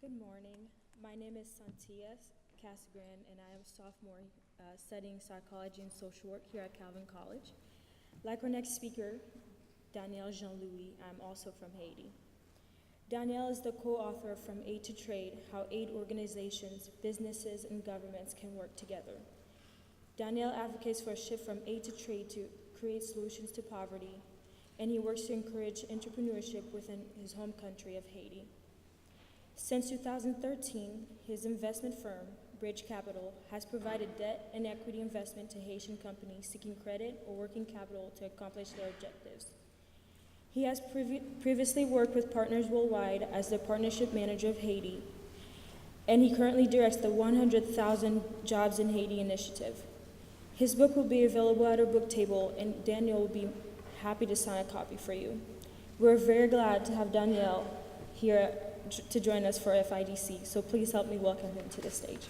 Good morning. My name is Santia Casagran, and I am a sophomore studying psychology and social work here at Calvin College. Like our next speaker, Danielle Jean-Louis, I'm also from Haiti. Danielle is the co-author of From Aid to Trade, How Aid Organizations, Businesses, and Governments Can Work Together. Danielle advocates for a shift from aid to trade to create solutions to poverty, and he works to encourage entrepreneurship within his home country of Haiti. Since 2013, his investment firm, Bridge Capital, has provided debt and equity investment to Haitian companies seeking credit or working capital to accomplish their objectives. He has previously worked with Partners Worldwide as the partnership manager of Haiti, and he currently directs the 100,000 Jobs in Haiti initiative. His book will be available at our book table, and Danielle will be happy to sign a copy for you. We're very glad to have Danielle here to join us for FIDC, so please help me welcome him to the stage.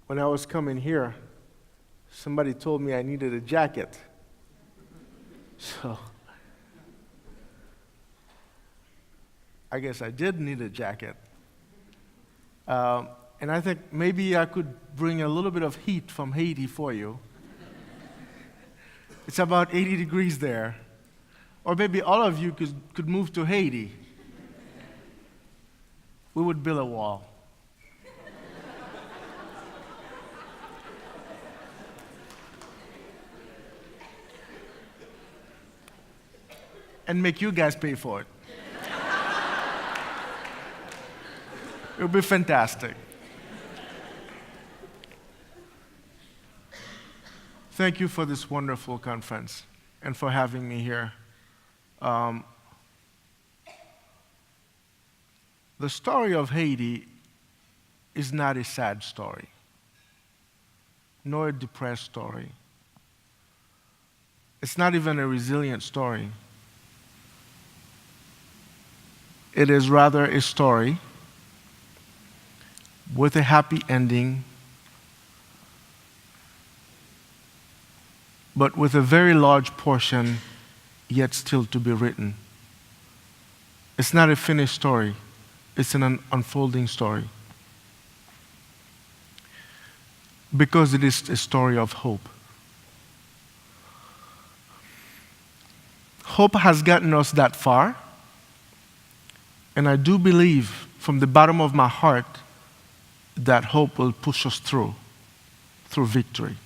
When I was coming here, somebody told me I needed a jacket. So I guess I did need a jacket. And I think maybe I could bring a little bit of heat from Haiti for you. It's about 80 degrees there. Or maybe all of you could move to Haiti. We would build a wall. And make you guys pay for it. It would be fantastic. Thank you for this wonderful conference and for having me here. The story of Haiti is not a sad story, nor a depressed story. It's not even a resilient story. It is rather a story with a happy ending, but with a very large portion yet still to be written. It's not a finished story, it's an unfolding story. Because it is a story of hope. Hope has gotten us that far. And I do believe from the bottom of my heart that hope will push us through victory.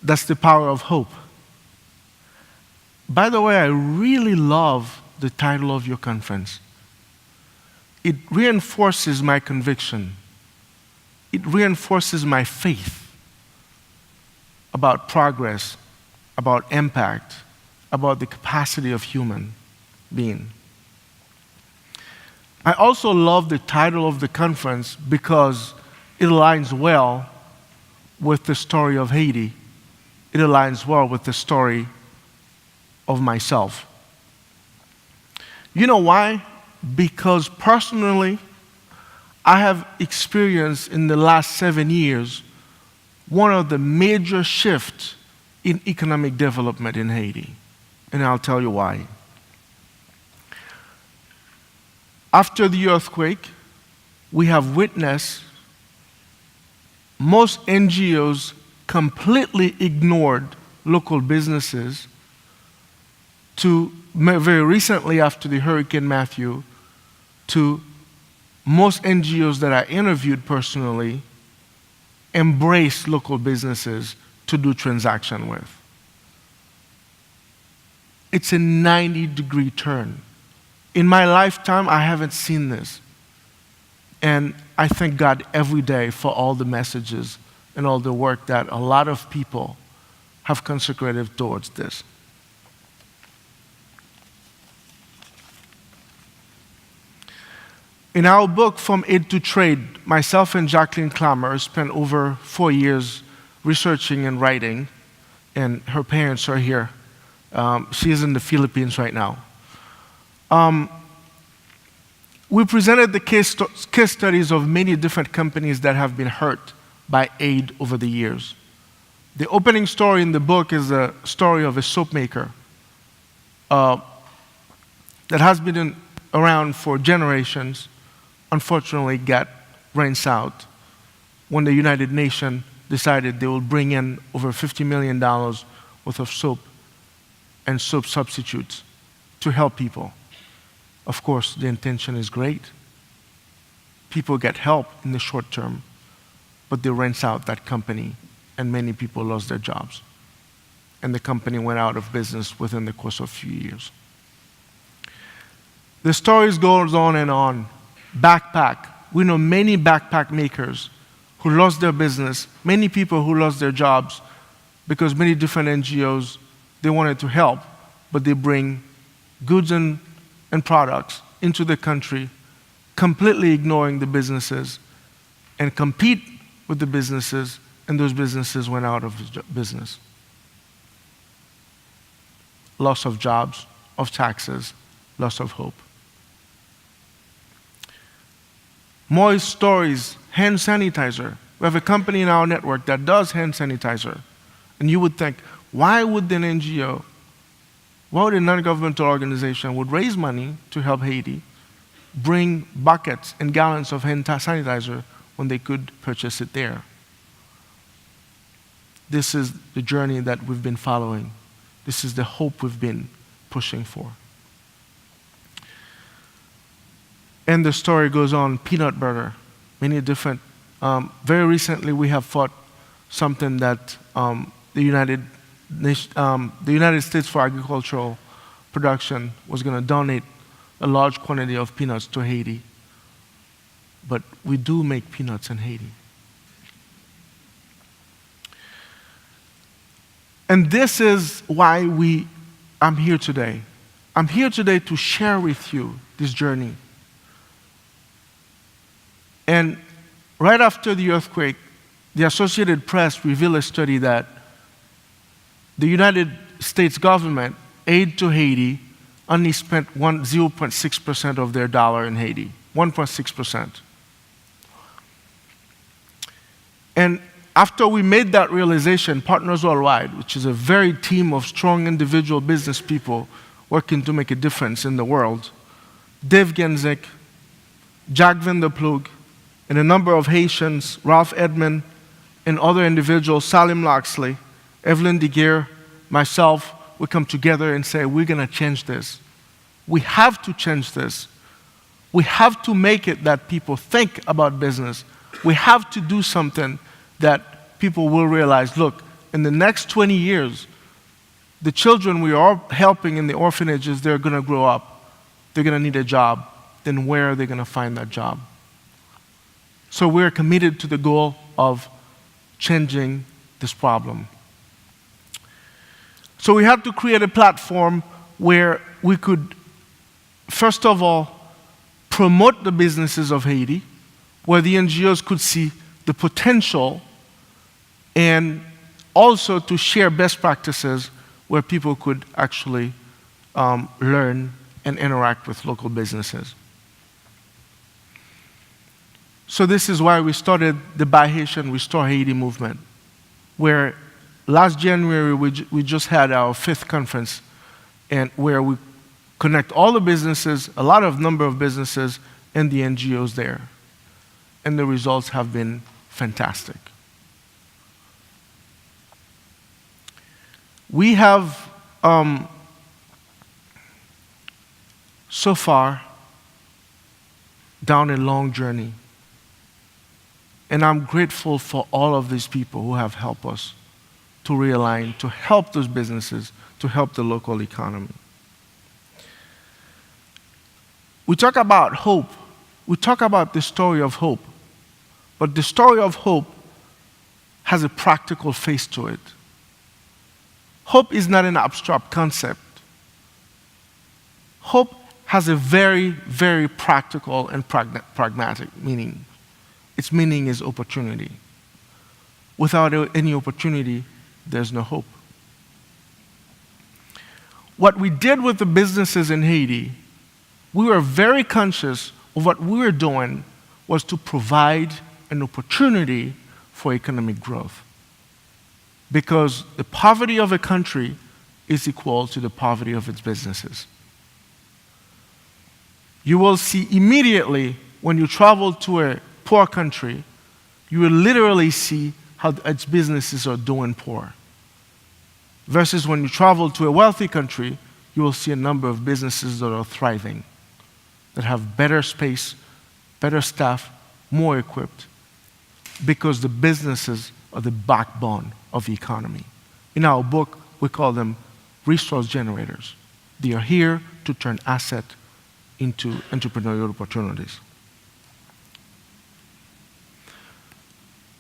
That's the power of hope. By the way, I really love the title of your conference. It reinforces my conviction. It reinforces my faith about progress, about impact, about the capacity of human being. I also love the title of the conference because it aligns well with the story of Haiti. It aligns well with the story of myself. You know why? Because personally, I have experienced in the last 7 years one of the major shifts in economic development in Haiti. And I'll tell you why. After the earthquake, we have witnessed most NGOs completely ignored local businesses to very recently after the Hurricane Matthew, to most NGOs that I interviewed personally embrace local businesses to do transaction with. It's a 90-degree turn. In my lifetime, I haven't seen this. And I thank God every day for all the messages and all the work that a lot of people have consecrated towards this. In our book, From Aid to Trade, myself and Jacqueline Clammer spent over 4 years researching and writing and her parents are here. She is in the Philippines right now. We presented the case studies of many different companies that have been hurt by aid over the years. The opening story in the book is a story of a soap maker that has been around for generations, unfortunately got rinsed out when the United Nations decided they will bring in over $50 million worth of soap and soap substitutes to help people. Of course, the intention is great. People get help in the short term, but they rinse out that company, and many people lost their jobs. And the company went out of business within the course of a few years. The stories goes on and on. Backpack. We know many backpack makers who lost their business, many people who lost their jobs because many different NGOs, they wanted to help, but they bring goods and products into the country, completely ignoring the businesses, and compete with the businesses, and those businesses went out of business. Loss of jobs, of taxes, loss of hope. More stories, hand sanitizer. We have a company in our network that does hand sanitizer. And you would think, why would an NGO, why would a non-governmental organization would raise money to help Haiti, bring buckets and gallons of hand sanitizer when they could purchase it there? This is the journey that we've been following. This is the hope we've been pushing for. And the story goes on, peanut butter, many different. Very recently, we have fought something that the United States for Agricultural Production was going to donate a large quantity of peanuts to Haiti. But we do make peanuts in Haiti. And this is why I'm here today. I'm here today to share with you this journey. And right after the earthquake, the Associated Press revealed a study that the United States government, aid to Haiti, only spent 0.6% of their dollar in Haiti, 1.6%. And after we made that realization, Partners Worldwide, which is a very team of strong individual business people working to make a difference in the world, Dave Genzik, Jack Van der Ploeg, and a number of Haitians, Ralph Edmond, and other individuals, Salim Loxley, Evelyn DeGeer, myself, we come together and say, we're going to change this. We have to change this. We have to make it that people think about business. We have to do something that people will realize, look, in the next 20 years, the children we are helping in the orphanages, they're going to grow up. They're going to need a job. Then where are they going to find that job? So we're committed to the goal of changing this problem. So we had to create a platform where we could, first of all, promote the businesses of Haiti, where the NGOs could see the potential, and also to share best practices where people could actually learn and interact with local businesses. So this is why we started the Buy Haitian, Restore Haiti movement, where last January we just had our 5th conference, and where we connect all the businesses, a lot of number of businesses, and the NGOs there. And the results have been fantastic. We have, so far, down a long journey. And I'm grateful for all of these people who have helped us to realign, to help those businesses, to help the local economy. We talk about hope. We talk about the story of hope. But the story of hope has a practical face to it. Hope is not an abstract concept. Hope has a very, very practical and pragmatic meaning. Its meaning is opportunity. Without any opportunity, there's no hope. what we did with the businesses in Haiti, we were very conscious of what we were doing was to provide an opportunity for economic growth. Because the poverty of a country is equal to the poverty of its businesses. You will see immediately when you travel to a poor country, you will literally see how its businesses are doing poor. Versus when you travel to a wealthy country, you will see a number of businesses that are thriving, that have better space, better staff, more equipped, because the businesses are the backbone of the economy. In our book, we call them resource generators. They are here to turn asset into entrepreneurial opportunities.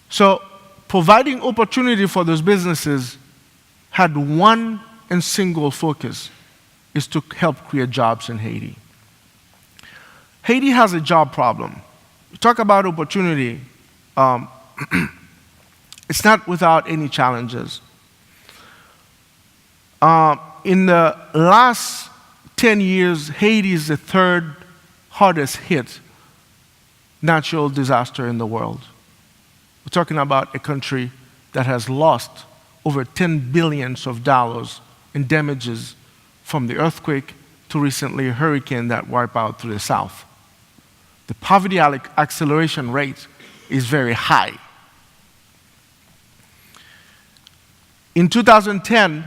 So, providing opportunity for those businesses had one and single focus, is to help create jobs in Haiti. Haiti has a job problem. You talk about opportunity, it's not without any challenges. In the last 10 years, Haiti is the third hardest hit natural disaster in the world. We're talking about a country that has lost over $10 billion in damages from the earthquake to recently a hurricane that wiped out through the south. The poverty acceleration rate is very high. In 2010,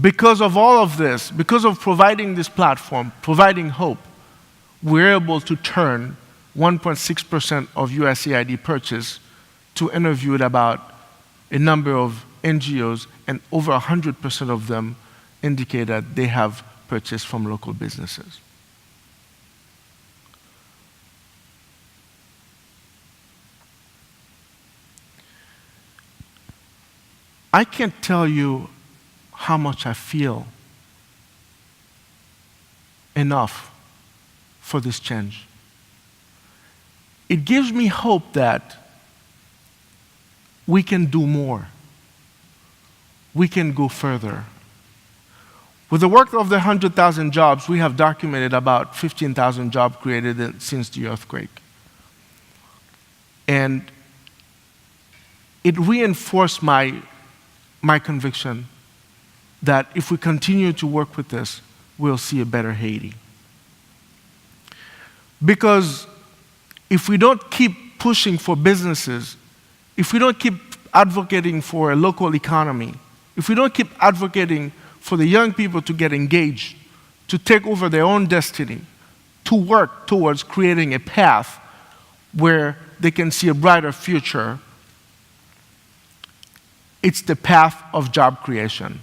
because of all of this, because of providing this platform, providing hope, we're able to turn 1.6% of USAID purchase to interviewed about a number of NGOs, and over 100% of them indicate that they have purchased from local businesses. I can't tell you how much I feel enough for this change. It gives me hope that we can do more. We can go further. With the work of the 100,000 jobs, we have documented about 15,000 jobs created since the earthquake. And it reinforced my conviction that if we continue to work with this, we'll see a better Haiti. Because if we don't keep pushing for businesses, if we don't keep advocating for a local economy, if we don't keep advocating for the young people to get engaged, to take over their own destiny, to work towards creating a path where they can see a brighter future, it's the path of job creation.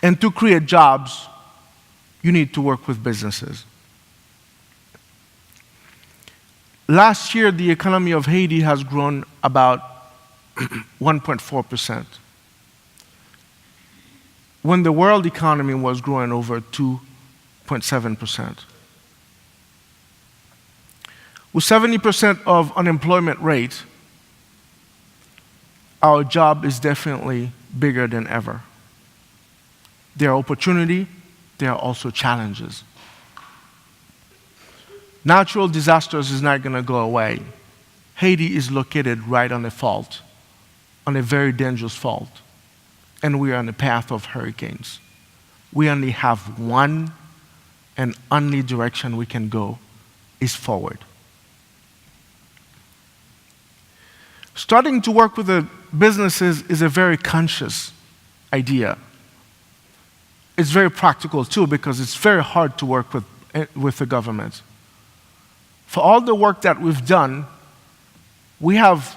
And to create jobs, you need to work with businesses. Last year, the economy of Haiti has grown about 1.4%, when the world economy was growing over 2.7%. With 70% of unemployment rate, our job is definitely bigger than ever. There are opportunity, there are also challenges. Natural disasters is not going to go away. Haiti is located right on a fault, on a very dangerous fault, and we are on the path of hurricanes. We only have one and only direction we can go is forward. Starting to work with the businesses is a very conscious idea. It's very practical too, because it's very hard to work with the government. For all the work that we've done, we have,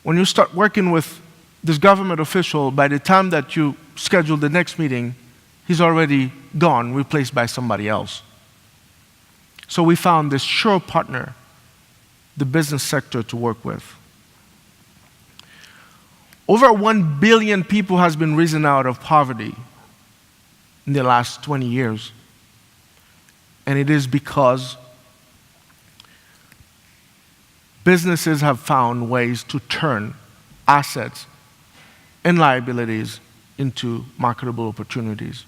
when you start working with this government official, by the time that you schedule the next meeting, he's already gone, replaced by somebody else. So we found this sure partner, the business sector, to work with. Over 1 billion people has been risen out of poverty in the last 20 years. And it is because businesses have found ways to turn assets and liabilities into marketable opportunities.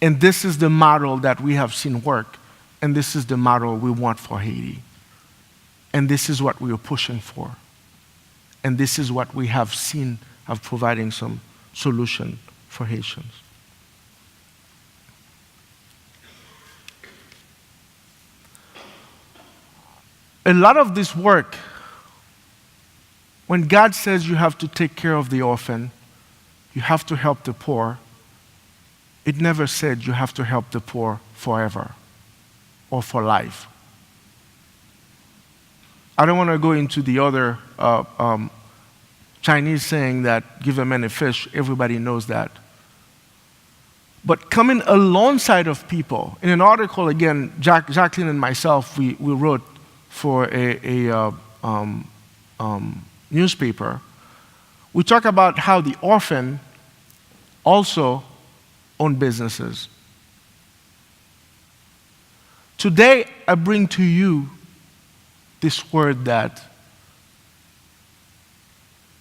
And this is the model that we have seen work, and this is the model we want for Haiti. And this is what we are pushing for. And this is what we have seen of providing some solution for Haitians. A lot of this work, when God says you have to take care of the orphan, you have to help the poor, it never said you have to help the poor forever or for life. I don't want to go into the other Chinese saying that give a man a fish, everybody knows that. But coming alongside of people, in an article, again, Jacqueline and myself, we wrote for a newspaper, we talk about how the orphan also own businesses. Today, I bring to you this word that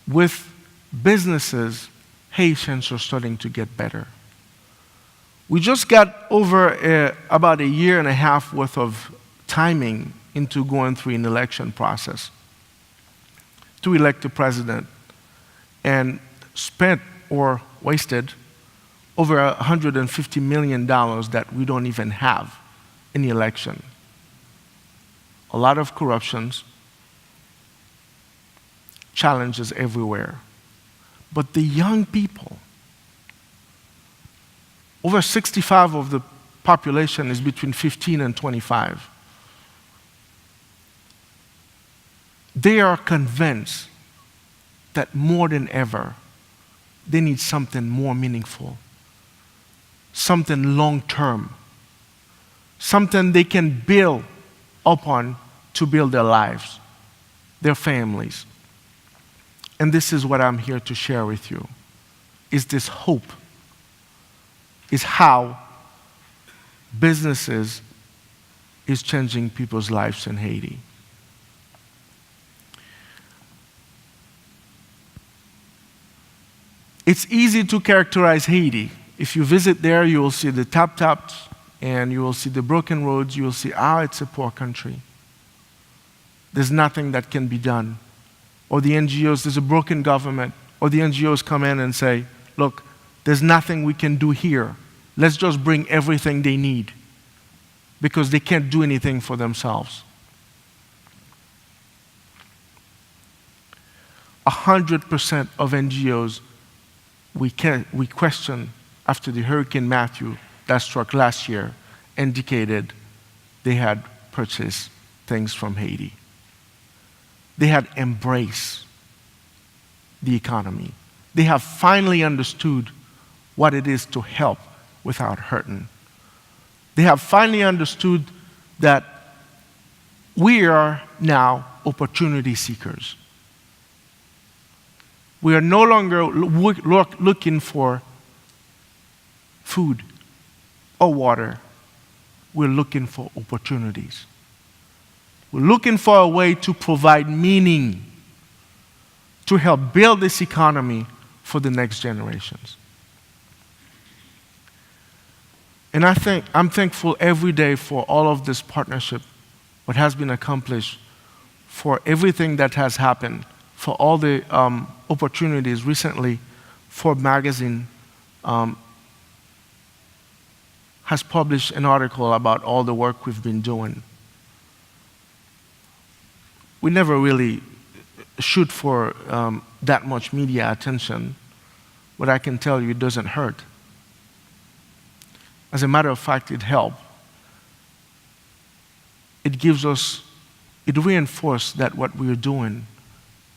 with businesses, Haitians are starting to get better. We just got over about a year and a half worth of timing into going through an election process to elect a president, and spent or wasted over $150 million that we don't even have in the election. A lot of corruptions, challenges everywhere. But the young people, over 65% of the population is between 15 and 25. They are convinced that more than ever, they need something more meaningful, something long-term, something they can build upon to build their lives, their families. And this is what I'm here to share with you, is this hope, is how businesses is changing people's lives in Haiti. It's easy to characterize Haiti. If you visit there, you will see the tap-taps, and you will see the broken roads. You will see, it's a poor country. There's nothing that can be done. Or the NGOs, there's a broken government. Or the NGOs come in and say, look, there's nothing we can do here. Let's just bring everything they need, because they can't do anything for themselves. 100% of NGOs we question after the Hurricane Matthew that struck last year indicated they had purchased things from Haiti. They had embraced the economy. They have finally understood what it is to help without hurting. They have finally understood that we are now opportunity seekers. We are no longer looking for food or water. We're looking for opportunities. We're looking for a way to provide meaning, to help build this economy for the next generations. And I'm thankful every day for all of this partnership, what has been accomplished, for everything that has happened, for all the opportunities. Recently, Forbes magazine has published an article about all the work we've been doing. We never really shoot for that much media attention, but I can tell you it doesn't hurt. As a matter of fact, it helps. It gives us, it reinforces that what we are doing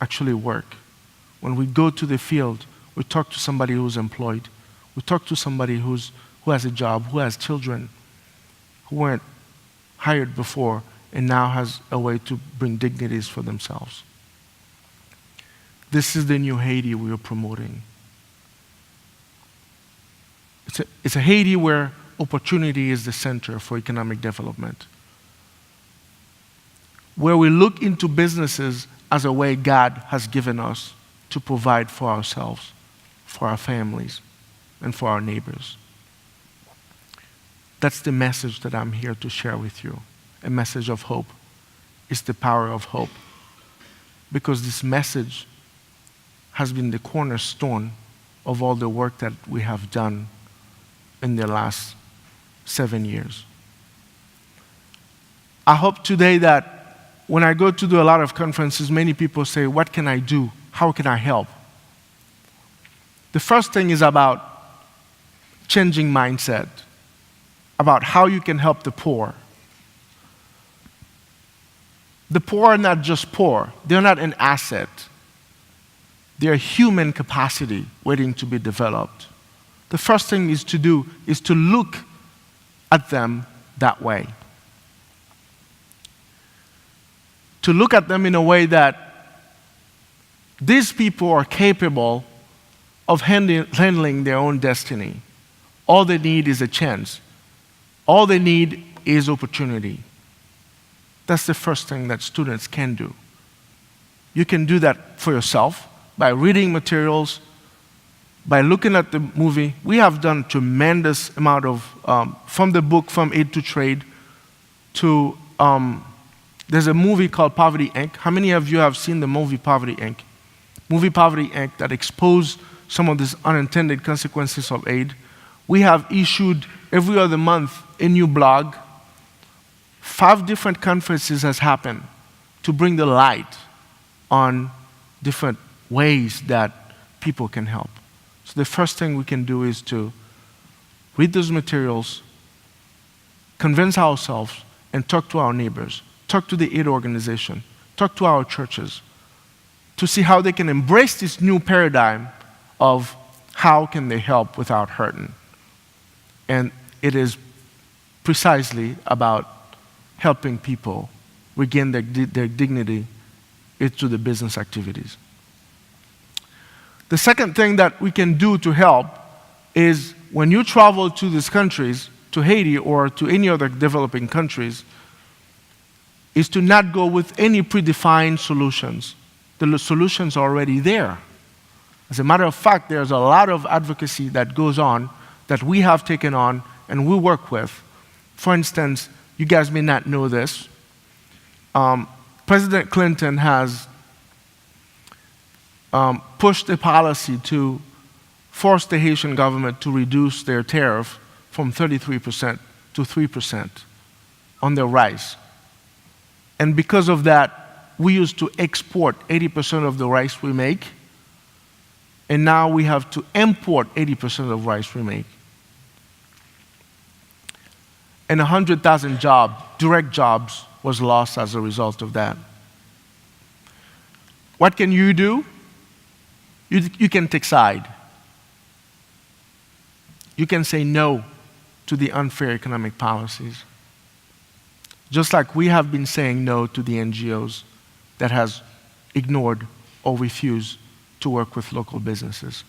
actually work. When we go to the field, we talk to somebody who's employed. We talk to somebody who has a job, who has children, who weren't hired before and now has a way to bring dignities for themselves. This is the new Haiti we are promoting. It's a Haiti where opportunity is the center for economic development, where we look into businesses as a way God has given us to provide for ourselves, for our families, and for our neighbors. That's the message that I'm here to share with you, a message of hope. It's the power of hope. Because this message has been the cornerstone of all the work that we have done in the last 7 years. I hope today that when I go to do a lot of conferences, many people say, what can I do? How can I help? The first thing is about changing mindset, about how you can help the poor. The poor are not just poor. They're not an asset. They're human capacity waiting to be developed. The first thing is to do is to look at them that way. To look at them in a way that these people are capable of handling their own destiny. All they need is a chance. All they need is opportunity. That's the first thing that students can do. You can do that for yourself by reading materials, by looking at the movie. We have done tremendous amount of, from the book, From Aid to Trade, to, there's a movie called Poverty Inc. How many of you have seen the movie Poverty Inc.? Movie Poverty Inc. that exposed some of these unintended consequences of aid. We have issued every other month a new blog. 5 different conferences has happened to bring the light on different ways that people can help. So the first thing we can do is to read those materials, convince ourselves, and talk to our neighbors, talk to the aid organization, talk to our churches, to see how they can embrace this new paradigm of how can they help without hurting. And it is precisely about helping people regain their dignity through the business activities. The second thing that we can do to help is when you travel to these countries, to Haiti or to any other developing countries, is to not go with any predefined solutions. The solutions are already there. As a matter of fact, there's a lot of advocacy that goes on that we have taken on and we work with. For instance, you guys may not know this. President Clinton has pushed a policy to force the Haitian government to reduce their tariff from 33% to 3% on their rice. And because of that, we used to export 80% of the rice we make, and now we have to import 80% of rice we make. And 100,000 direct jobs, was lost as a result of that. What can you do? You can take side. You can say no to the unfair economic policies. Just like we have been saying no to the NGOs that has ignored or refused to work with local businesses.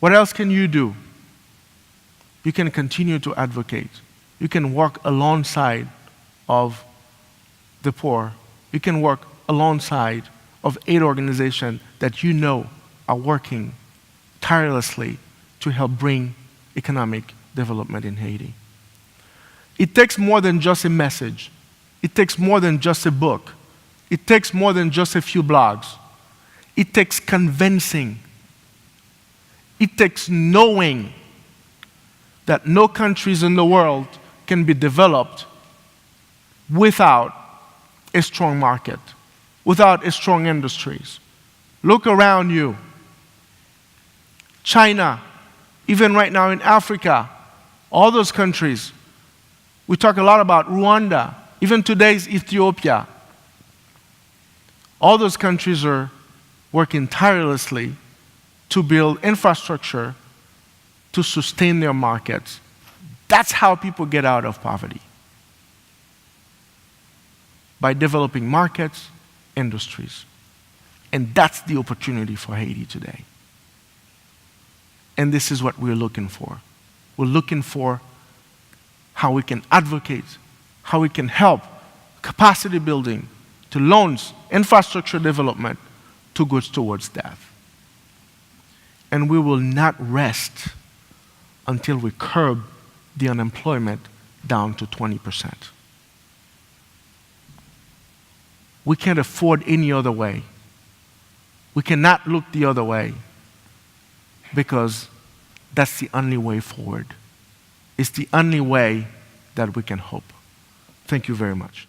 What else can you do? You can continue to advocate. You can work alongside of the poor. You can work alongside of aid organizations that you know are working tirelessly to help bring economic development in Haiti. It takes more than just a message. It takes more than just a book. It takes more than just a few blogs. It takes convincing. It takes knowing that no countries in the world can be developed without a strong market, without a strong industries. Look around you. China, even right now in Africa, all those countries. We talk a lot about Rwanda, even today's Ethiopia. All those countries are working tirelessly to build infrastructure to sustain their markets. That's how people get out of poverty. By developing markets, industries. And that's the opportunity for Haiti today. And this is what we're looking for. We're looking for how we can advocate, how we can help capacity building, to loans, infrastructure development, to go towards that. And we will not rest until we curb the unemployment down to 20%. We can't afford any other way. We cannot look the other way because that's the only way forward. It's the only way that we can hope. Thank you very much.